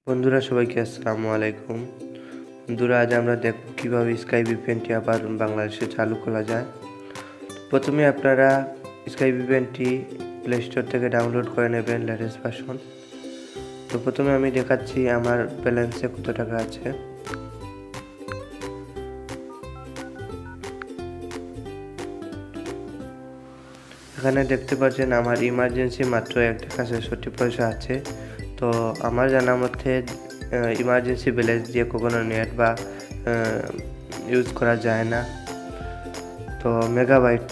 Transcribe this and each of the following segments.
বন্ধুরা সবাইকে আসসালামু আলাইকুম। বন্ধুরা আজ আমরা দেখব কীভাবে SkyVpnটি আবার বাংলাদেশে চালু করা যায়। প্রথমে আপনারা SkyVpnটি প্লে স্টোর থেকে ডাউনলোড করে নেবেন লেটেস্ট ভার্সন। তো প্রথমে আমি দেখাচ্ছি আমার ব্যালেন্সে কত টাকা আছে। এখানে দেখতে পাচ্ছেন আমার ইমার্জেন্সি মাত্র 1 টাকা 66 পয়সা আছে। তো আমার জানা মতে ইমার্জেন্সি ব্যালেন্স দিয়ে কখনো নেট বা ইউজ করা যায় না। তো মেগাবাইট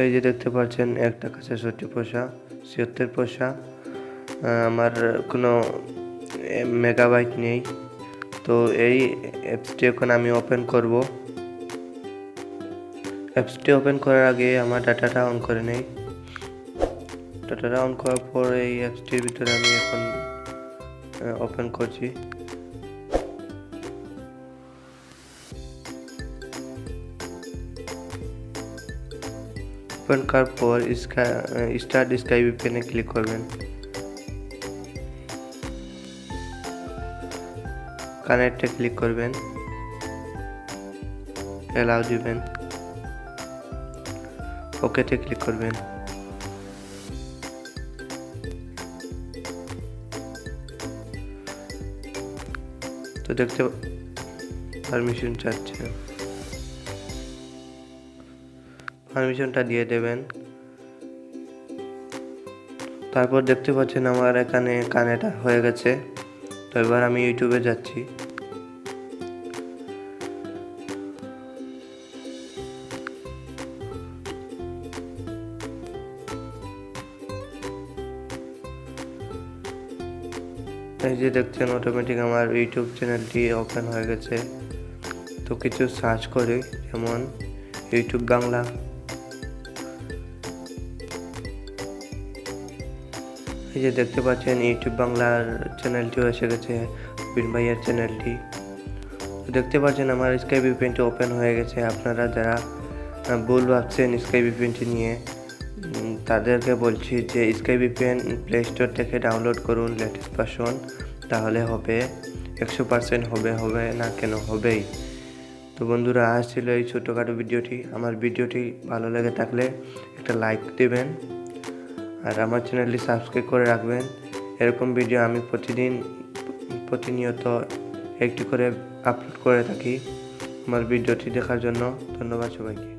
এই যে দেখতে পাচ্ছেন 1 টাকা 66 পয়সা 76 পয়সা। আমার কোনো মেগাবাইট নেই। তো এই অ্যাপসটি এখন আমি ওপেন করব। অ্যাপসটি ওপেন করার আগে আমার ডাটাটা অন করে নেই। ডাটাটা অন করার পর এই অ্যাপসটির ভিতরে আমি এখন ওপেন করছি। ওপেন করার পর স্টার্ট SkyVpn ক্লিক করবেন। কানেক্টে ক্লিক করবেন, অ্যালাউ দিবেন, ওকেতে ক্লিক করবেন। তো দেখতে পারমিশন চাচ্ছে, পারমিশনটা দিয়ে দেবেন। তারপর দেখতে পাচ্ছেন আমার এখানে কানেক্ট হয়ে গেছে। তো এবার আমি ইউটিউবে যাচ্ছি। এই যে দেখছেন অটোমেটিক আমার ইউটিউব চ্যানেলটি ওপেন হয়ে গেছে। তো কিছু সার্চ করি, যেমন ইউটিউব বাংলা। এই যে দেখতে পাচ্ছেন ইউটিউব বাংলার চ্যানেলটিও এসে গেছে, বিন ভাইয়ের চ্যানেলটি। দেখতে পাচ্ছেন আমার SkyVpnটি ওপেন হয়ে গেছে। আপনারা যারা ভুল ভাবছেন SkyVpnটি নিয়ে, তাদেরকে বলছি যে SkyVpn প্লে স্টোর থেকে ডাউনলোড করুন লেটেস্ট ভার্সন, তাহলে হবে 100% হবে না কেন হবেই। তো বন্ধুরা আজ ছিল এই ছোটোখাটো ভিডিওটি। আমার ভিডিওটি ভালো লেগে থাকলে একটা লাইক দেবেন আর আমার চ্যানেলটি সাবস্ক্রাইব করে রাখবেন। এরকম ভিডিও আমি প্রতিনিয়ত একটি করে আপলোড করে থাকি। আমার ভিডিওটি দেখার জন্য ধন্যবাদ সবাইকে।